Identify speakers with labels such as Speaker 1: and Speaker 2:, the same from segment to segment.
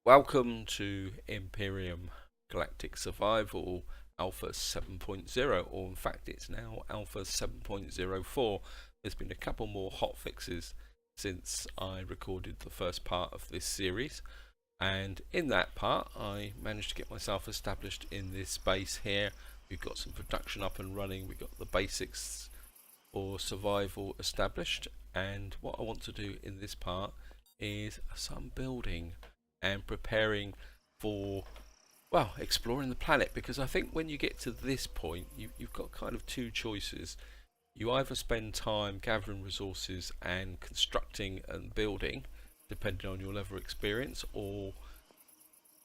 Speaker 1: Welcome to Empyrion Galactic Survival Alpha 7.0, or in fact it's now Alpha 7.04. There's been a couple more hotfixes since I recorded the first part of this series, and in that part I managed to get myself established in this base here. We've got some production up and running, we've got the basics for survival established, and what I want to do in this part is some building and preparing for, well, exploring the planet, because I think when you get to this point you've got kind of two choices. You either spend time gathering resources and constructing and building depending on your level of experience, or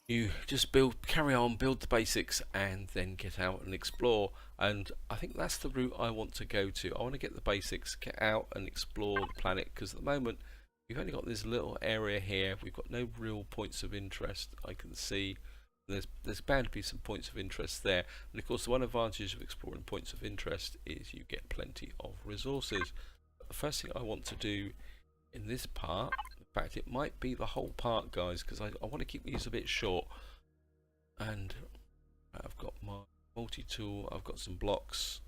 Speaker 1: you just carry on, build the basics and then get out and explore. And I think that's the route I want to go to. I want to get the basics, get out and explore the planet, because at the moment we've only got this little area here. We've got no real points of interest. I can see there's bound to be some points of interest there, and of course the one advantage of exploring points of interest is you get plenty of resources. But the first thing I want to do in this part, in fact it might be the whole part, guys, because I want to keep these a bit short, and I've got my multi-tool, I've got some blocks,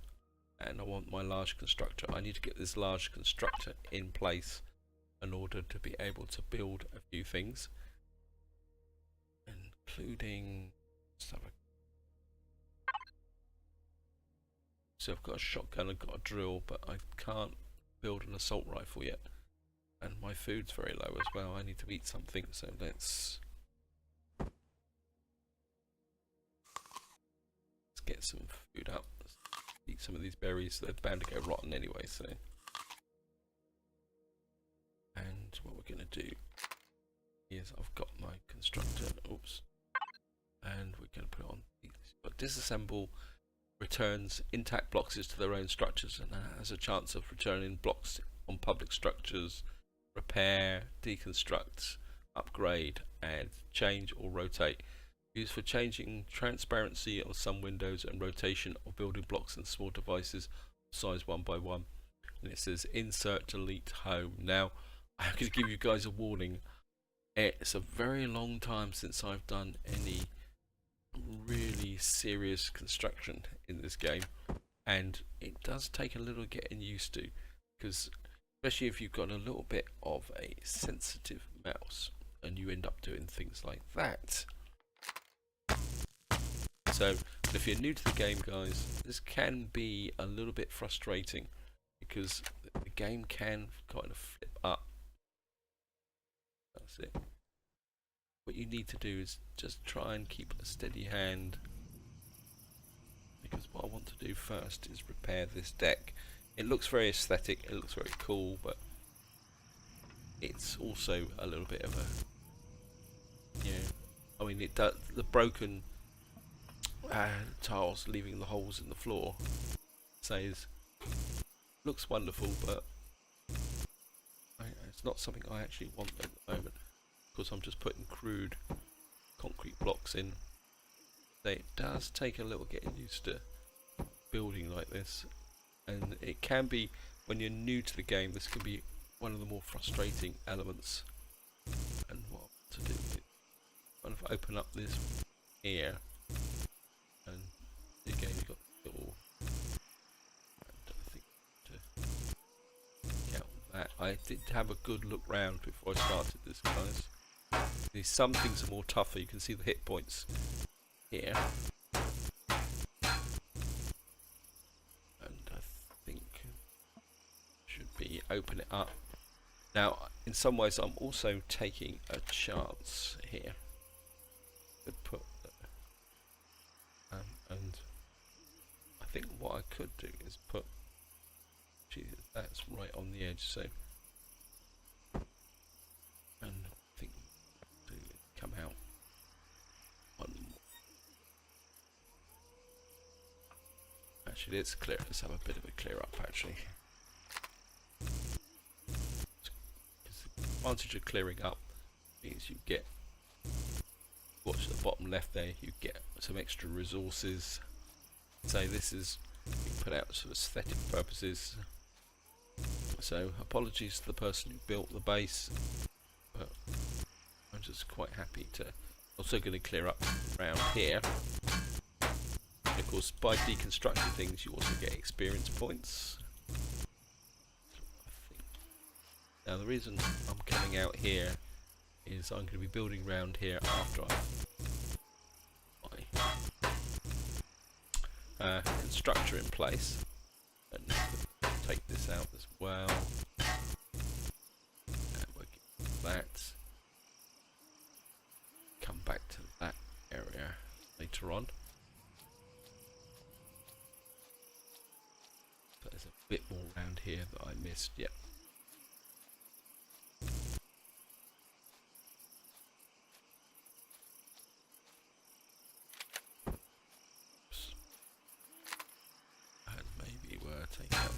Speaker 1: and I want my large constructor. I need to get this large constructor in place in order to be able to build a few things, including stuff. So I've got a shotgun, I've got a drill, but I can't build an assault rifle yet, and my food's very low as well. I need to eat something, so let's get some food up. Let's eat some of these berries. They're bound to go rotten anyway, so. And what we're going to do is, I've got my constructor, oops, and we're going to put it on these. But disassemble returns intact blocks to their own structures, and has a chance of returning blocks on public structures. Repair, deconstruct, upgrade, add, change or rotate. Used for changing transparency of some windows and rotation of building blocks and small devices size 1 by 1. And it says insert delete home. Now I'm going to give you guys a warning. It's a very long time since I've done any really serious construction in this game, and it does take a little getting used to, because especially if you've got a little bit of a sensitive mouse and you end up doing things like that. So if you're new to the game, guys, this can be a little bit frustrating, because the game can kind of flip up. That's it. What you need to do is just try and keep a steady hand, because what I want to do first is repair this deck. It looks very aesthetic, it looks very cool, but it's also a little bit of a, I mean, it does, the broken tiles leaving the holes in the floor says looks wonderful, but it's not something I actually want at the moment, because I'm just putting crude concrete blocks in. So it does take a little getting used to building like this, and it can be, when you're new to the game, this can be one of the more frustrating elements. And what I want to do is kind of open up this here, and again you've got the little, and I think to count that, I did have a good look round before I started this, guys. Some things are more tougher. You can see the hit points here, and I think should be open it up. Now in some ways I'm also taking a chance here. Could put and I think what I could do is put, Jesus, that's right on the edge, so, and I think to come out one more. Actually, let's have a bit of a clear up actually. The advantage of clearing up means you get, watch the bottom left there, you get some extra resources. Say this is put out for aesthetic purposes. So apologies to the person who built the base, but I'm just quite happy to. Also going to clear up around here. And of course, by deconstructing things, you also get experience points. Now the reason I'm coming out here is I'm going to be building around here after I constructor in place, and take this out as well. And we'll get that. Come back to that area later on. So there's a bit more around here that I missed. Yep. Take out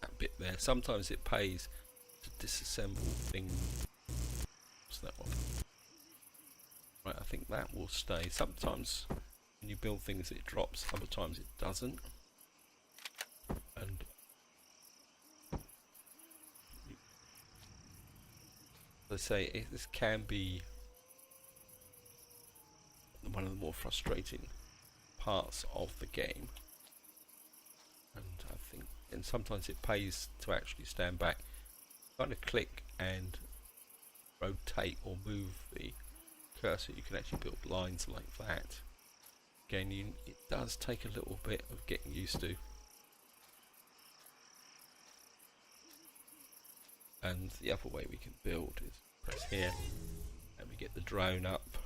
Speaker 1: that bit there. Sometimes it pays to disassemble things. What's that one? Right, I think that will stay. Sometimes when you build things it drops, other times it doesn't. And as I say, this can be one of the more frustrating parts of the game. And I think, and sometimes it pays to actually stand back, kind of click and rotate or move the cursor. You can actually build lines like that. Again, it does take a little bit of getting used to. And the other way we can build is press here, and we get the drone up.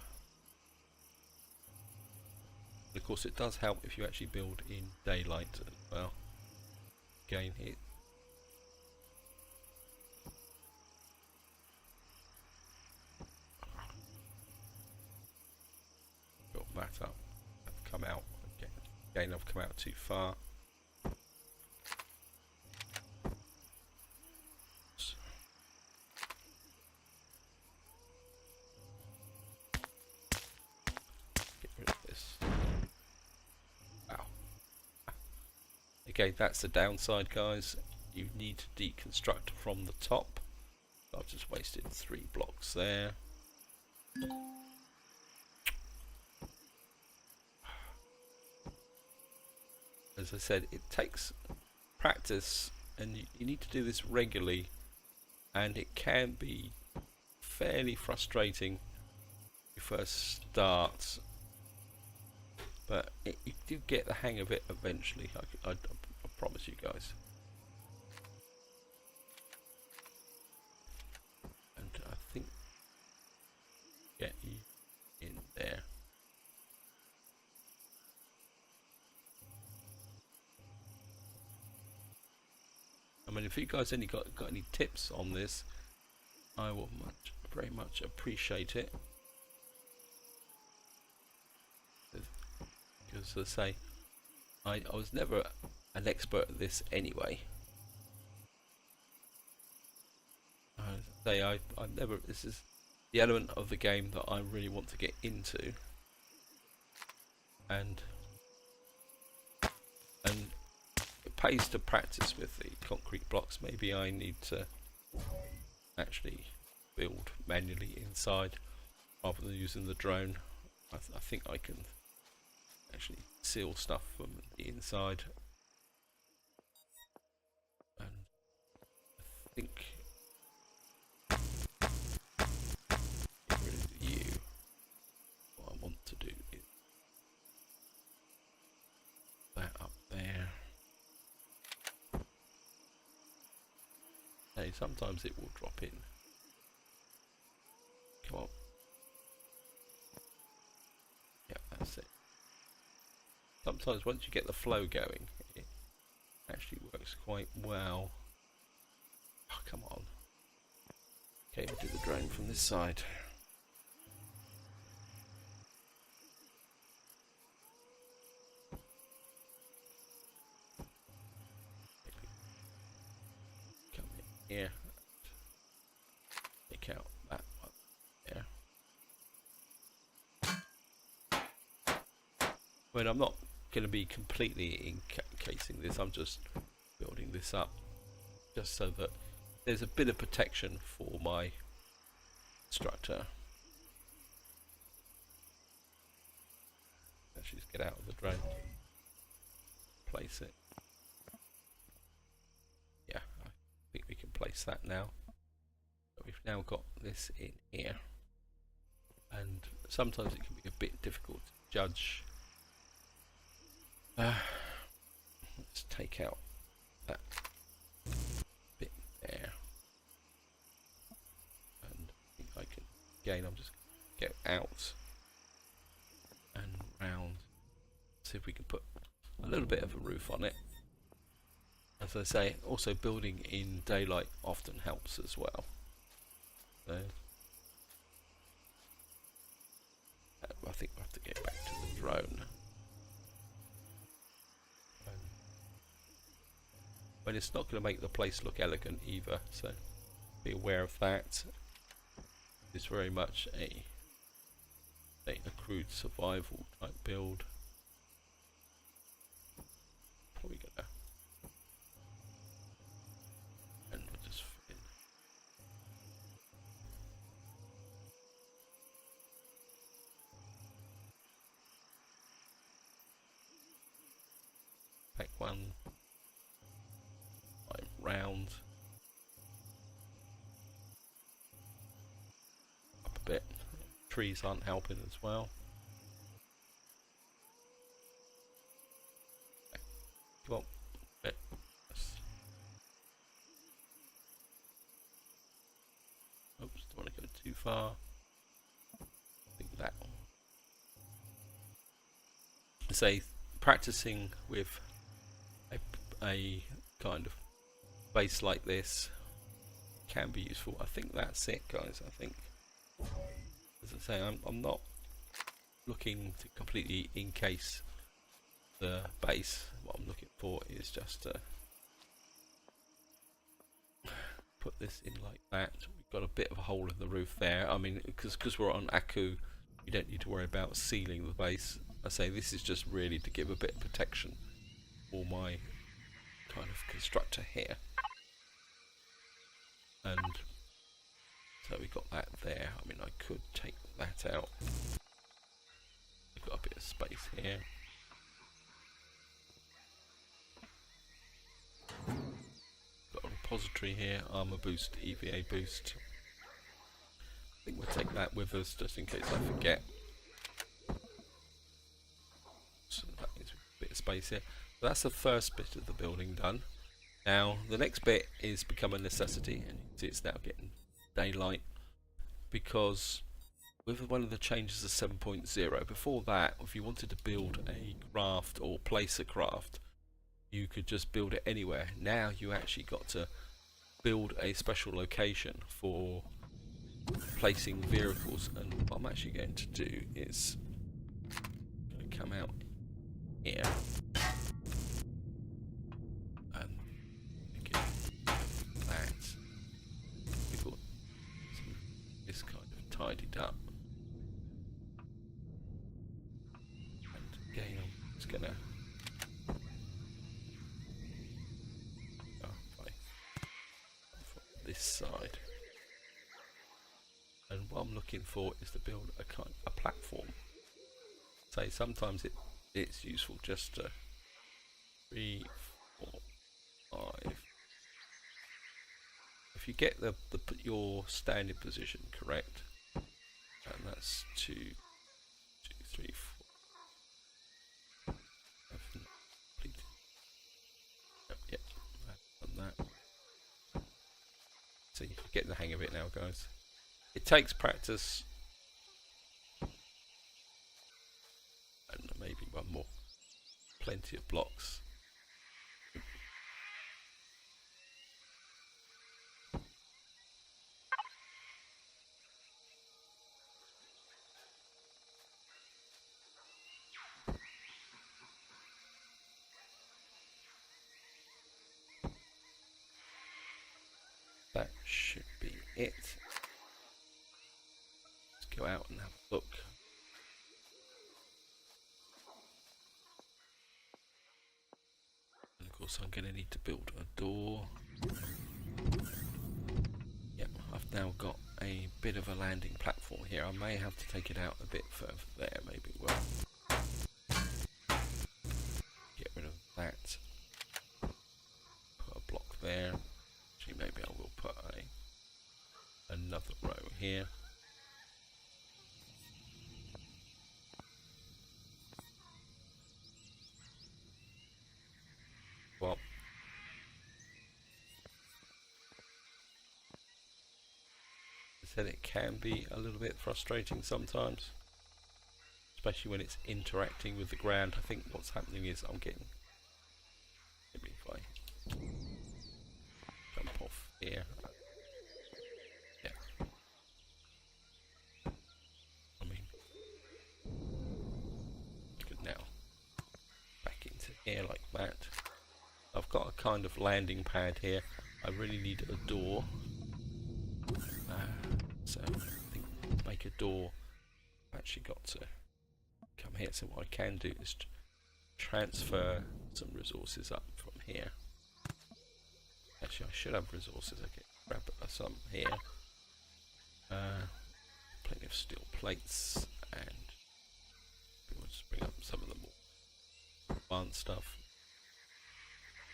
Speaker 1: And of course, it does help if you actually build in daylight as well. Again, here. Built that up. I've come out again. Again, I've come out too far. Get rid of this. Wow. Okay, that's the downside, guys. You need to deconstruct from the top. I've just wasted 3 blocks there. As I said, it takes practice, and you need to do this regularly, and it can be fairly frustrating when you first start, but you do get the hang of it eventually. I promise you guys. And I think get you in there. I mean, if you guys any got any tips on this, I will very much appreciate it. Because as I say, I was never an expert at this anyway. I've never. This is the element of the game that I really want to get into, and it pays to practice with the concrete blocks. Maybe I need to actually build manually inside rather than using the drone. I think I can actually seal stuff from the inside, and I think get rid of you. What I want to do is that up there. Hey, sometimes it will drop in. Come on. Yeah, that's it. Sometimes once you get the flow going, it actually works quite well. Oh, come on. Okay, we'll do the drone from this side. Come in here. Take out that one there. I mean, I'm not going to be completely encasing this. I'm just building this up just so that there's a bit of protection for my structure. actually just get out of the drain. Place it. Yeah, I think we can place that now. But we've now got this in here. And sometimes it can be a bit difficult to judge. Let's take out that bit there. And I think I can, again, I'm just going to get out and round. See if we can put a little bit of a roof on it. As I say, also building in daylight often helps as well. So, I think we'll have to get back to the drone. But it's not going to make the place look elegant either, so be aware of that. It's very much a crude survival type build. Probably gonna, and we'll just fit in. Back one, round, up a bit. Trees aren't helping as well. Come on, bit. Oops, don't want to go too far. I think that. Say practicing with a kind of base like this can be useful. I think that's it, guys. I think, as I say, I'm not looking to completely encase the base. What I'm looking for is just to put this in like that. We've got a bit of a hole in the roof there. I mean, because we're on Aku, you don't need to worry about sealing the base. I say this is just really to give a bit of protection for my kind of constructor here. And so we got that there. I mean, I could take that out. We've got a bit of space here. Got a repository here, armor boost, EVA boost. I think we'll take that with us just in case I forget. So that means a bit of space here. So that's the first bit of the building done. Now the next bit is become a necessity, and you can see it's now getting daylight because with one of the changes of 7.0, before that, if you wanted to build a craft or place a craft, you could just build it anywhere. Now you actually got to build a special location for placing vehicles, and what I'm actually going to do is going to come out here and get that. We've got this kind of tidied up, and again I'm just going to this side, and what I'm looking for is to build a platform. Say sometimes it's useful just to 3, 4, 5. If you get your standing position correct, and that's 2, 2, 3, 4. I've completed. Yep, I've done that. So you can get the hang of it now, guys. It takes practice. And maybe one more. Plenty of blocks. That should be it. Let's go out and have a look. And of course I'm going to need to build a door. Yep, I've now got a bit of a landing platform here. I may have to take it out a bit further there, maybe. Well, here. Well, I said it can be a little bit frustrating sometimes, especially when it's interacting with the ground. I think what's happening is I'm getting, maybe if I jump off here, yeah, I mean, I could now back into here like that. I've got a kind of landing pad here. I really need a door, so I think to make a door I've actually got to come here. So what I can do is transfer some resources up from here. Actually, I should have resources. I can grab some here. Plenty of steel plates, and we'll just bring up some of the more advanced stuff.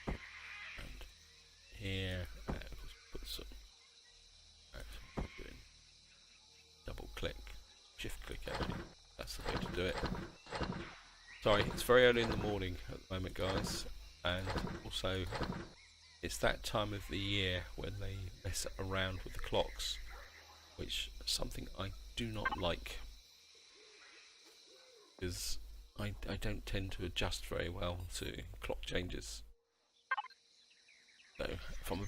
Speaker 1: And here, let's put some. Doing double click, shift click. Actually, that's the way to do it. Sorry, it's very early in the morning at the moment, guys, and also it's that time of the year when they mess around with the clocks, which is something I do not like, because I don't tend to adjust very well to clock changes. So if I'm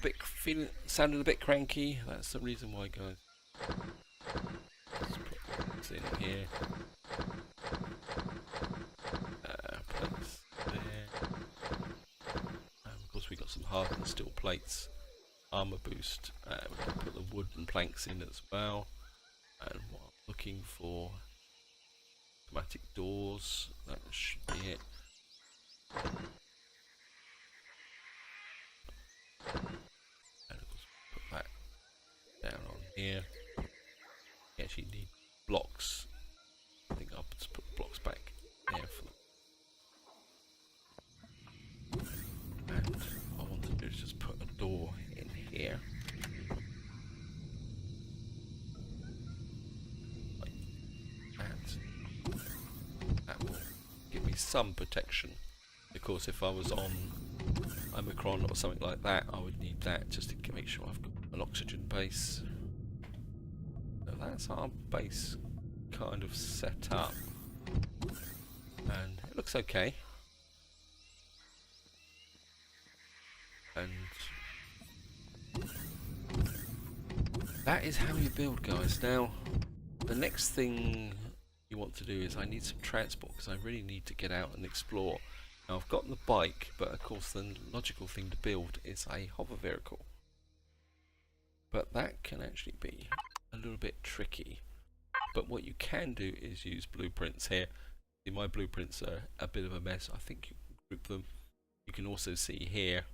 Speaker 1: sounding a bit cranky, that's the reason why, guys. Let's put this in here. Plates there. Of course, we got some hardened steel plates. Armor boost. We can put the wooden planks in as well. And what I'm looking for, automatic doors. That should be it. And of course, put that down on here. You actually need blocks. I think I'll just put blocks back there for them. And what I want to do is just put a door in here. Like that. That will give me some protection. Of course, if I was on Omicron or something like that, I would need that just to make sure I've got an oxygen base. So that's our base kind of set up, and it looks okay. And that is how you build, guys. Now, the next thing you want to do is I need some transport, because I really need to get out and explore. Now, I've got the bike, but of course the logical thing to build is a hover vehicle. But that can actually be a little bit tricky. But what you can do is use blueprints here. See, my blueprints are a bit of a mess. I think you can group them. You can also see here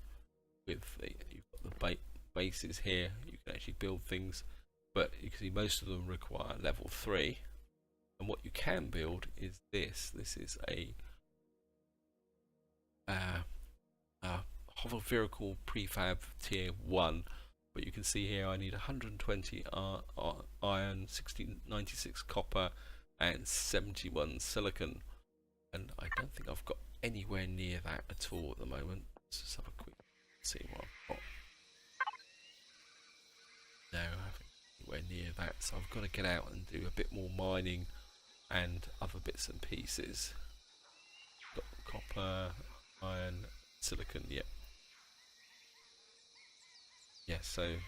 Speaker 1: with you've got the bases here. You can actually build things, but you can see most of them require level 3. And what you can build is this. This is a hover vehicle prefab tier 1. But you can see here I need 120 iron, 96 copper, and 71 silicon. And I don't think I've got anywhere near that at all at the moment. Let's just have a quick see what I've got. No, I haven't anywhere near that. So I've got to get out and do a bit more mining and other bits and pieces. Got copper, iron, silicon, yep. Yeah, so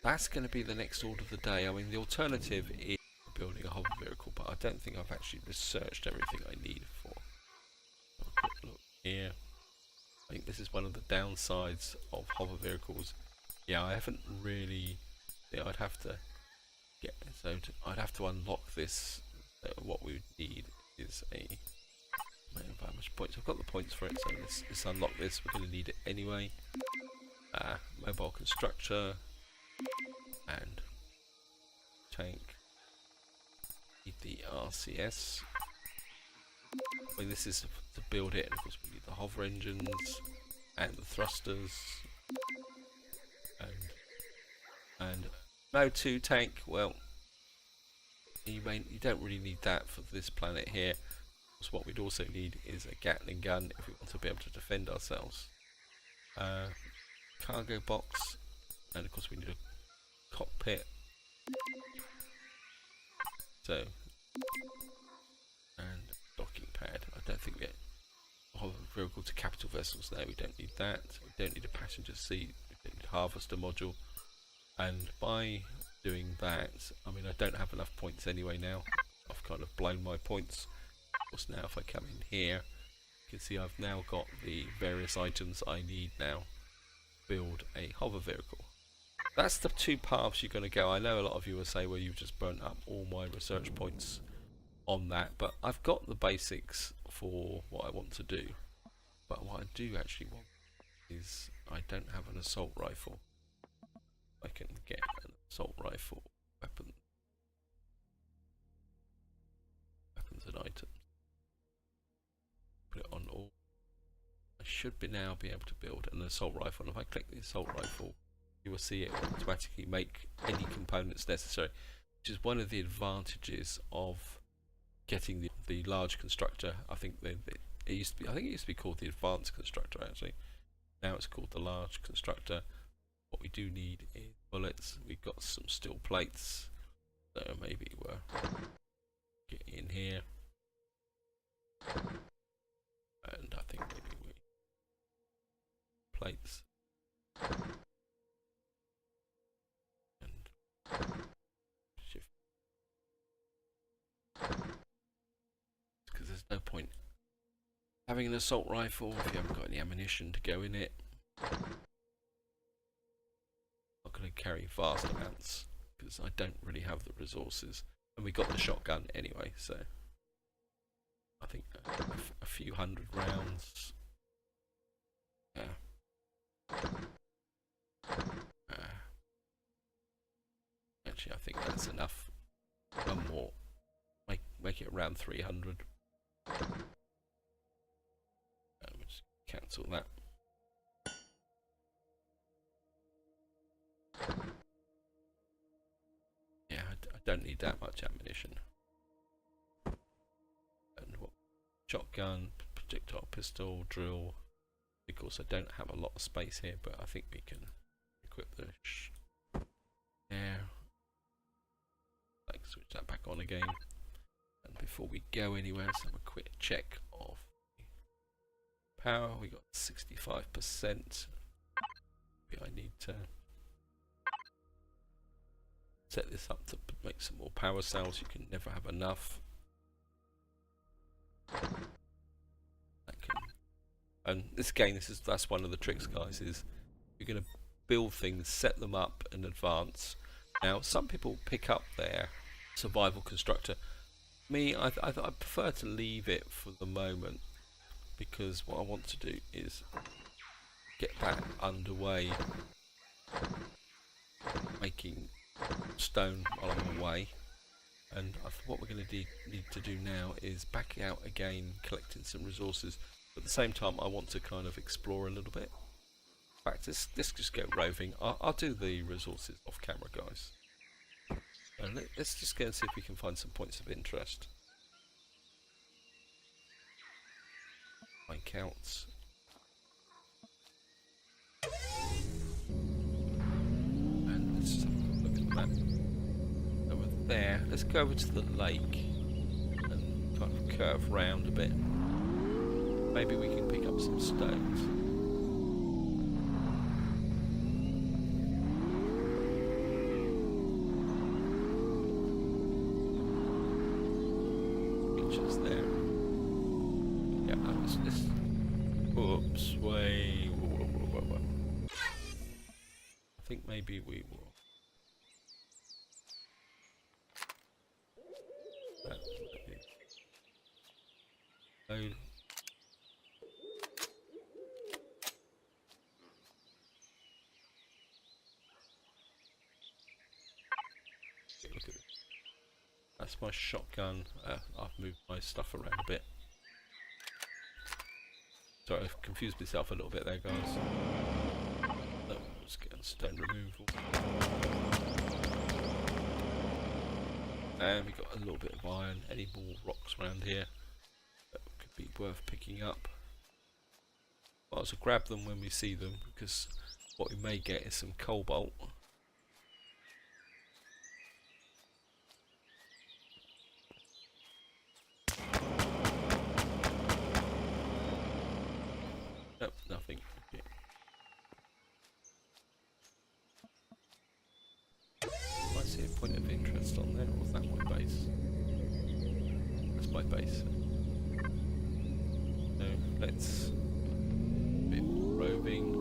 Speaker 1: that's going to be the next order of the day. I mean, the alternative is building a hover vehicle, but I don't think I've actually researched everything I need for. Have a quick look here. I think this is one of the downsides of hover vehicles. Yeah, I haven't really. Yeah, I'd have to get. So I'd have to unlock this. What we would need is a. I don't know how much points. I've got the points for it, so let's unlock this. We're going to need it anyway. Mobile constructor and tank. Need the RCS. I mean, this is to build it, and of course we need the hover engines and the thrusters and No 2 tank. Well, you don't really need that for this planet here. So what we'd also need is a Gatling gun if we want to be able to defend ourselves. Cargo box, and of course we need a cockpit. So, and docking pad. I don't think we have a vehicle to capital vessels there. We don't need that. We don't need a passenger seat. We don't need a harvester module. And by doing that, I mean I don't have enough points anyway now. I've kind of blown my points. Of course now if I come in here, you can see I've now got the various items I need now to build a hover vehicle. That's the 2 paths you're going to go. I know a lot of you will say, well, you've just burnt up all my research points on that, but I've got the basics for what I want to do. But what I do actually want is I don't have an assault rifle. I can get an assault rifle weapons and items. Put it on all. I should now be able to build an assault rifle, and if I click the assault rifle, you will see it automatically make any components necessary, which is one of the advantages of getting the large constructor. I think it used to be called the advanced constructor actually. Now it's called the large constructor. What we do need is bullets. We've got some steel plates, so maybe we'll get in here, and I think maybe we plates. Because there's no point having an assault rifle if you haven't got any ammunition to go in it. Not going to carry vast amounts because I don't really have the resources, and we got the shotgun anyway, so I think a few hundred rounds. Actually, I think that's enough. One more. Make it around 300. We'll just cancel that. Yeah, I don't need that much ammunition. And what? Shotgun, projectile pistol, drill. Of course, I don't have a lot of space here, but I think we can equip the there. Like switch that back on again. And before we go anywhere, let's have a quick check of power. We got 65%. Maybe I need to set this up to make some more power cells. You can never have enough. And this game, that's one of the tricks, guys, is you're going to build things, set them up in advance. Now, some people pick up their survival constructor. Me, I prefer to leave it for the moment, because what I want to do is get that underway, making stone while I'm away. And what we're going to need to do now is back out again, collecting some resources. But at the same time, I want to kind of explore a little bit. In fact, let's just go roving. I'll do the resources off camera, guys. And let's just go and see if we can find some points of interest. My counts. And let's just have a look at the map. Over there. Let's go over to the lake and kind of curve round a bit. Maybe we can pick up some stones. Beaches there. Yeah, let's oops, way. Whoa. I think maybe we will. Load. Look at it. That's my shotgun. I've moved my stuff around a bit. Sorry, I've confused myself a little bit there, guys. Let's get on stone removal. And we got a little bit of iron. Any more rocks around here that could be worth picking up? Well, so grab them when we see them, because what we may get is some cobalt. Nope, nothing. Okay. I see a point of interest on there, or is that my base? That's my base. So let's bit roving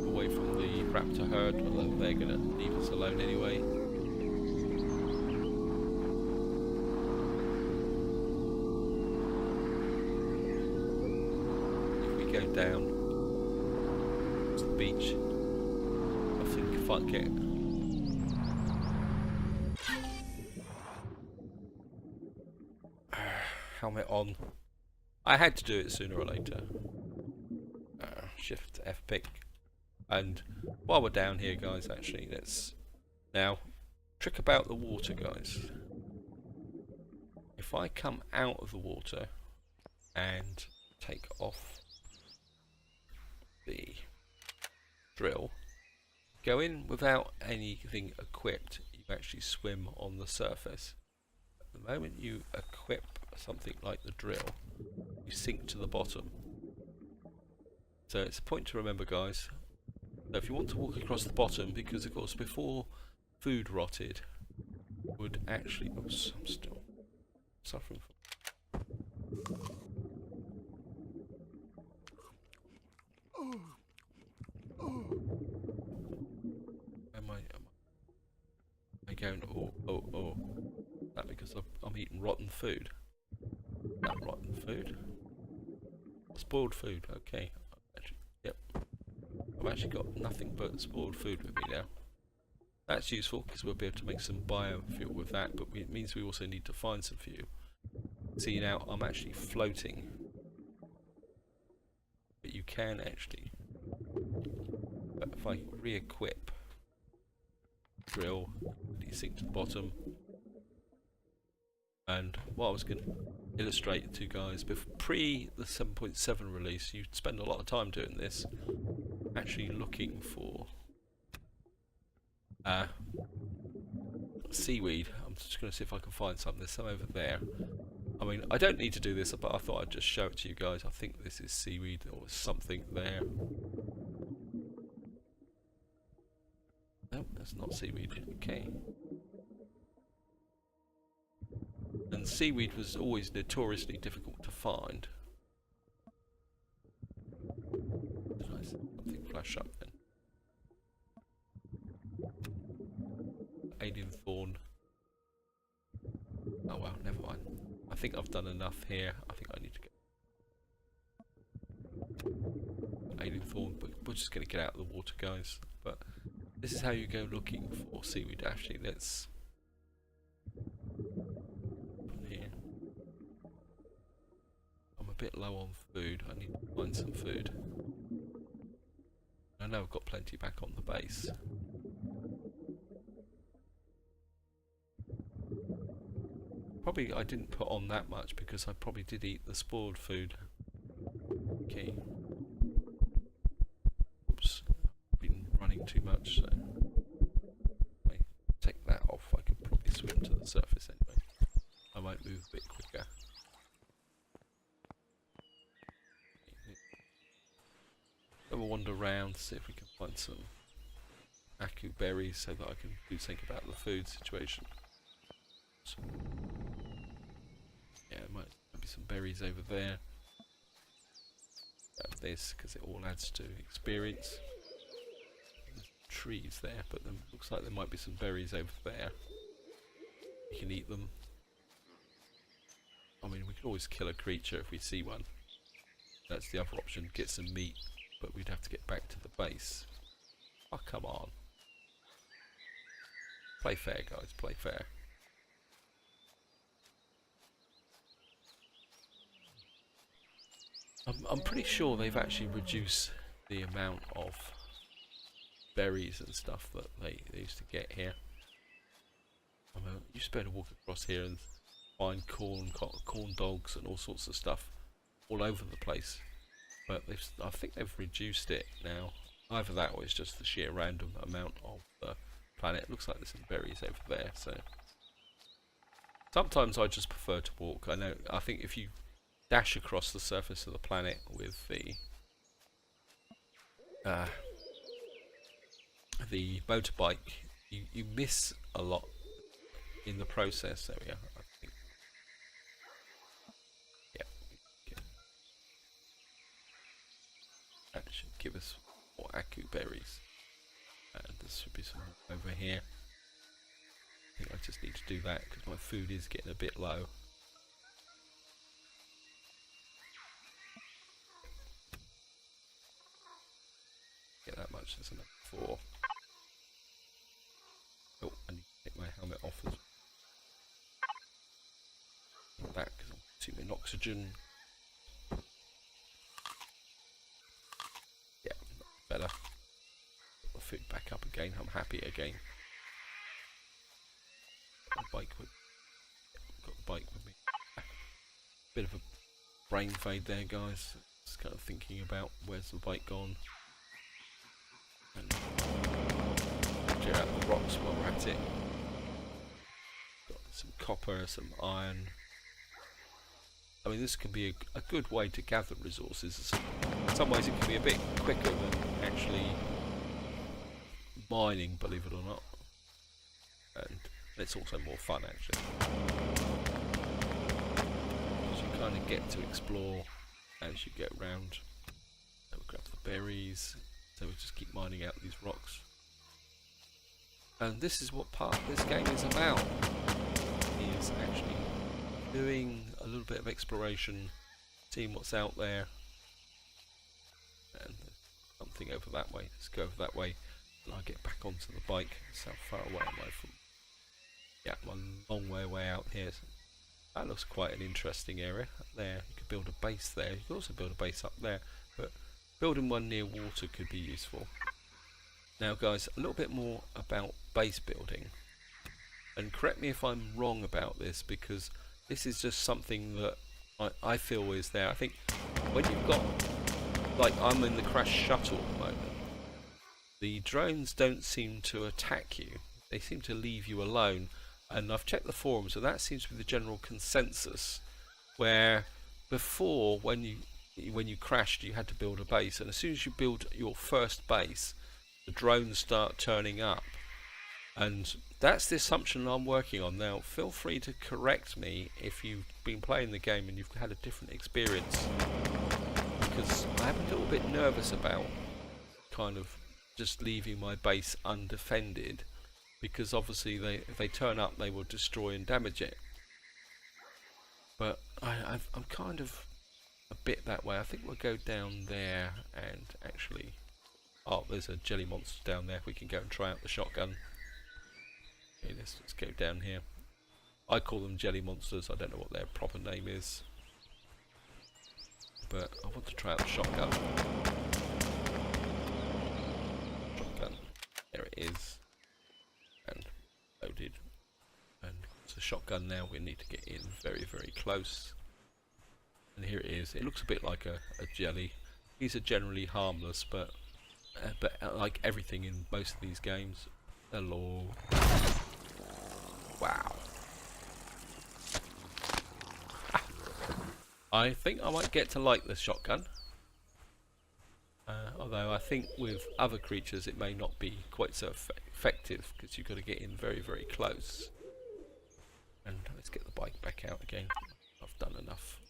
Speaker 1: away from the raptor herd, although they're going to leave us alone anyway. If we go down to the beach, I think if I get helmet on, I had to do it sooner or later. Shift F pick. And while we're down here, guys, actually, let's now trick about the water, guys. If I come out of the water and take off the drill, go in without anything equipped, you actually swim on the surface. At the moment you equip something like the drill, you sink to the bottom. So it's a point to remember, guys. So if you want to walk across the bottom, because of course before food rotted would actually, oops, I'm still suffering from. Am I going, oh, that because I'm eating rotten food. That rotten food? Spoiled food, okay. Yep. I've actually got nothing but spoiled food with me now. That's useful because we'll be able to make some biofuel with that, but it means we also need to find some fuel. See, now I'm actually floating. But you can actually. But if I re-equip drill, you sink to the bottom. And what I was going to illustrate to you guys, pre the 7.7 release, you'd spend a lot of time doing this, actually looking for seaweed. I'm just going to see if I can find some. There's some over there. I mean, I don't need to do this, but I thought I'd just show it to you guys. I think this is seaweed or something there. No, that's not seaweed. Okay. And seaweed was always notoriously difficult to find. Did I see something flash up then? Alien thorn. Oh well, never mind. I think I've done enough here. I think I need to go. Alien thorn, but we're just going to get out of the water, guys. But this is how you go looking for seaweed. Actually, let's. A bit low on food. I need to find some food. I know I've got plenty back on the base. Probably I didn't put on that much because I probably did eat the spoiled food. Okay. Oops. Been running too much, so if I take that off, I could probably swim to the surface anyway. I might move a bit quicker. Have a wander around, see if we can find some aku berries so that I can do something about the food situation. So, yeah, there might be some berries over there. Grab this because it all adds to experience. There's trees there, but then looks like there might be some berries over there. We can eat them. I mean, we can always kill a creature if we see one. That's the other option, get some meat. But we'd have to get back to the base. Oh, come on. Play fair, guys, play fair. I'm pretty sure they've actually reduced the amount of berries and stuff that they used to get here. You used to be able to walk across here and find corn dogs and all sorts of stuff all over the place. But I think they've reduced it now. Either that or it's just the sheer random amount of the planet. It looks like there's some berries over there. So sometimes I just prefer to walk. I think if you dash across the surface of the planet with the motorbike, you miss a lot in the process. There we are. I think. Yep. Okay. That should give us more aku berries. And there should be some over here. I think I just need to do that because my food is getting a bit low. Get that much, that's enough for. Oh, I need to take my helmet off as well. Back because I'm consuming oxygen. Yeah, better. Put the food back up again, I'm happy again. Got the bike with me. Bit of a brain fade there, guys. Just kind of thinking about where's the bike gone. And clear out the rocks while we're at it. Got some copper, some iron. I mean, this can be a good way to gather resources. In some ways it can be a bit quicker than actually mining, believe it or not. And it's also more fun actually. Because you kind of get to explore as you get around. So we'll grab the berries. So we just keep mining out these rocks. And this is what part of this game is about. Is actually doing a little bit of exploration, seeing what's out there. And something over that way. Let's go over that way and I'll get back onto the bike. So how far away am I from? Yeah, I'm a long way out here. So that looks quite an interesting area. Up there, you could build a base there. You could also build a base up there. But building one near water could be useful. Now guys, a little bit more about base building. And correct me if I'm wrong about this, because this is just something that I feel is there. I think when you've got, like I'm in the crash shuttle at the moment, the drones don't seem to attack you. They seem to leave you alone. And I've checked the forums and that seems to be the general consensus, where before when you crashed you had to build a base, and as soon as you build your first base the drones start turning up, and that's the assumption I'm working on. Now feel free to correct me if you've been playing the game and you've had a different experience, because I'm a little bit nervous about kind of just leaving my base undefended, because obviously if they turn up they will destroy and damage it. But I'm kind of a bit that way. I think we'll go down there and actually, oh, there's a jelly monster down there. We can go and try out the shotgun. Okay, let's go down here. I call them jelly monsters. I don't know what their proper name is, but I want to try out the shotgun. Shotgun. There it is. And loaded. And it's a shotgun now. We need to get in very, very close. And here it is. It looks a bit like a jelly. These are generally harmless, but like everything in most of these games. Hello. Wow. I think I might get to like the shotgun. Although I think with other creatures it may not be quite so effective, because you've got to get in very, very close. And let's get the bike back out again. I've done enough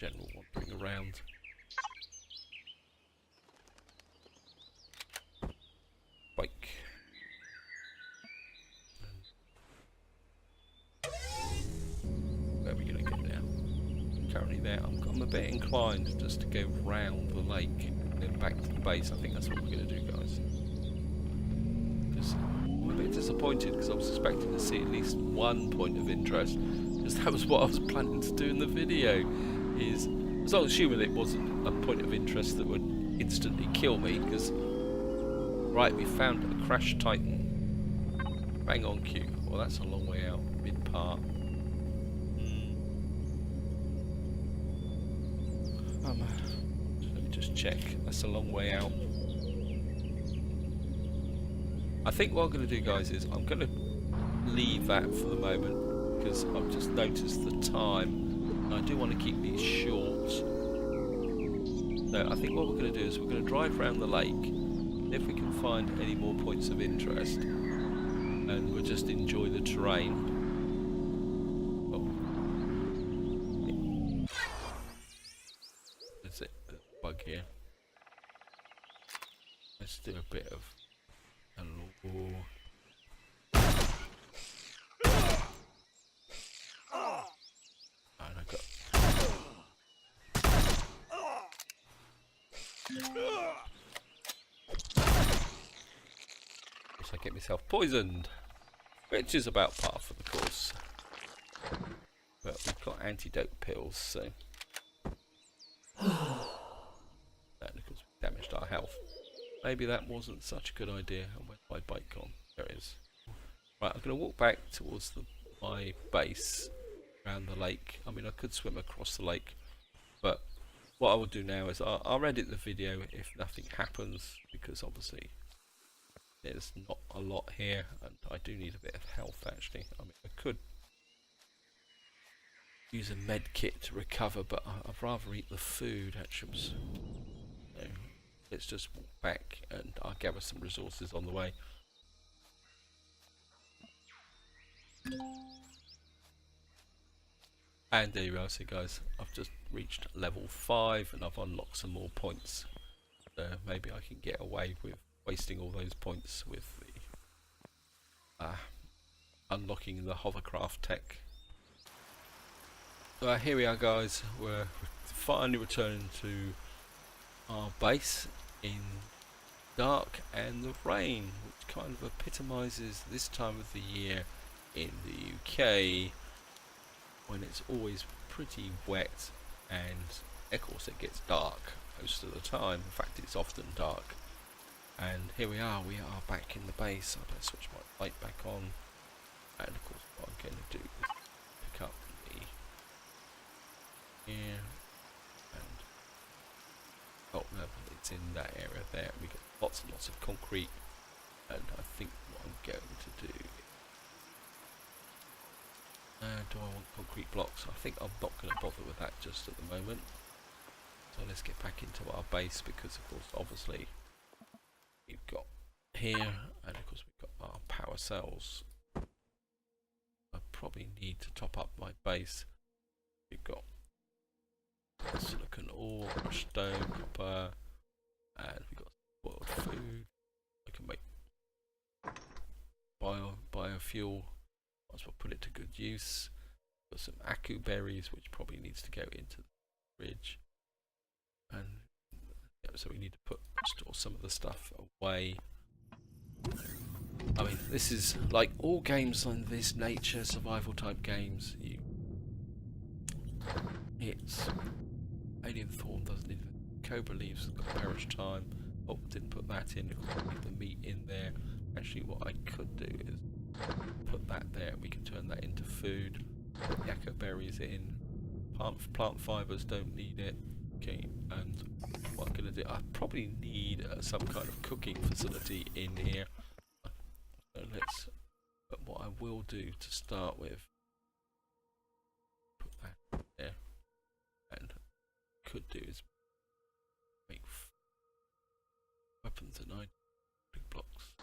Speaker 1: general wandering around. Bike. Where are we going to go now? Currently there. I'm a bit inclined just to go round the lake and then back to the base. I think that's what we're going to do, guys. Because I'm a bit disappointed, because I was expecting to see at least one point of interest, because that was what I was planning to do in the video. Is I was not assuming it wasn't a point of interest that would instantly kill me, because right, we found a crash titan. Bang on cue. Well, that's a long way out, mid part. Let me just check. That's a long way out. I think what I'm going to do, guys, is I'm going to leave that for the moment because I've just noticed the time and I do want to keep these short. So I think what we're going to do is we're going to drive around the lake, if we can find any more points of interest, and we'll just enjoy the terrain. Oh. That's it, bug here. Let's do a bit of hello. And I got I get myself poisoned, which is about par for the course. But we've got antidote pills, so and of course we damaged our health. Maybe that wasn't such a good idea. And where's my bike gone? There it is. Right, I'm going to walk back towards my base around the lake. I mean, I could swim across the lake, but what I will do now is I'll edit the video if nothing happens, because obviously there's not a lot here, and I do need a bit of health actually. I mean, I could use a med kit to recover, but I'd rather eat the food actually. So let's just walk back and I'll gather some resources on the way. And there you are. So guys, I've just reached level 5 and I've unlocked some more points. So maybe I can get away with wasting all those points with the unlocking the hovercraft tech. So here we are, guys. We're finally returning to our base in dark and the rain, which kind of epitomises this time of the year in the UK, when it's always pretty wet and of course it gets dark most of the time. In fact, it's often dark. And here we are back in the base. I better switch my light back on, and of course what I'm going to do is pick up the here, and oh no, it's in that area there. We get lots and lots of concrete, and I think what I'm going to do, do I want concrete blocks? I think I'm not going to bother with that just at the moment. So let's get back into our base, because of course obviously we've got here, and of course we've got our power cells. I probably need to top up my base. We've got silicon ore, stone, copper, and we've got spoiled food. I can make biofuel. Might as well put it to good use. Got some aku berries, which probably needs to go into the fridge. And yeah, so we need to store some of the stuff away. I mean, this is like all games on this nature, survival type games. It's alien thorn doesn't even. Cobra leaves got perish time. Oh, didn't put that in. Leave the meat in there. Actually, what I could do is put that there. We can turn that into food. Put the ako berries in. Plant fibers don't need it. Okay, and what I'm going to do, I probably need some kind of cooking facility in here. So but what I will do to start with, put that there, and could do is make weapons and iron blocks.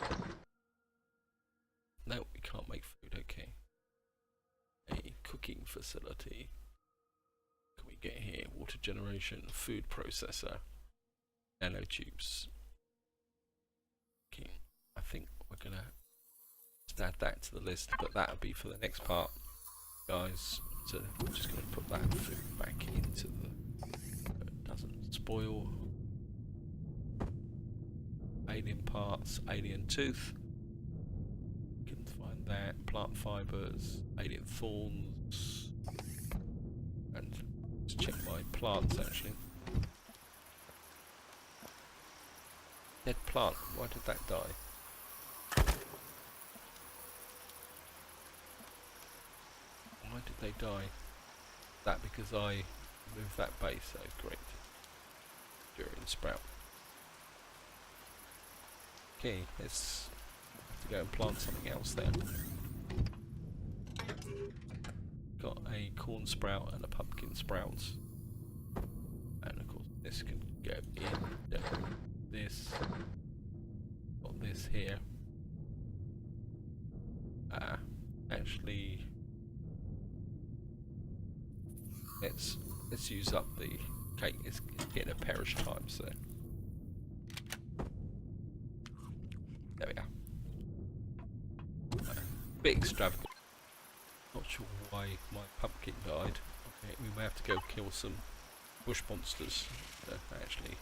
Speaker 1: No, we can't make food. Okay, a cooking facility. Can we get here? Water generation, food processor, nanotubes. Okay, I think we're gonna add that to the list, but that'll be for the next part, guys. So we're just gonna put that food back into the so it doesn't spoil. Alien parts, alien tooth. You can find that. Plant fibers, alien thorns, and let's check my plants actually. Dead plant. Why did that die? they die? That because I moved that base. Oh, great. During sprout. Okay, let's have to go and plant something else there. Got a corn sprout and a pumpkin sprout. And of course this can go in this. Got this here. Actually, let's use up the cake. It's getting a perish time, so there we are. Bit extravagant. Not sure why my pumpkin died. Okay, we may have to go kill some bush monsters. Actually,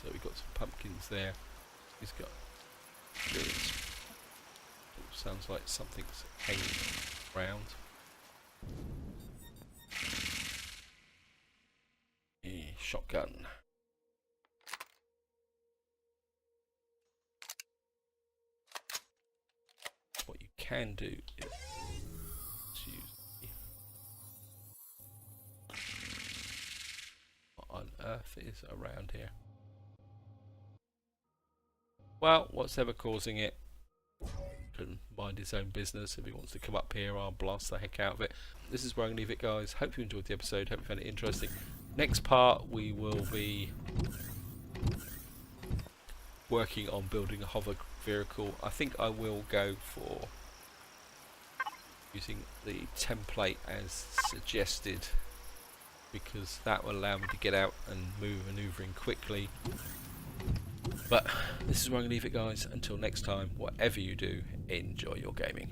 Speaker 1: so we've got some pumpkins there. He's got. Sounds like something's hanging around. Shotgun. What you can do is use what on earth is around here? Well, what's ever causing it can mind his own business. If he wants to come up here, I'll blast the heck out of it. This is where I'm going to leave it, guys. Hope you enjoyed the episode. Hope you found it interesting. Next part, we will be working on building a hover vehicle. I think I will go for using the template as suggested, because that will allow me to get out and move manoeuvring quickly. But this is where I'm going to leave it, guys. Until next time, whatever you do, enjoy your gaming.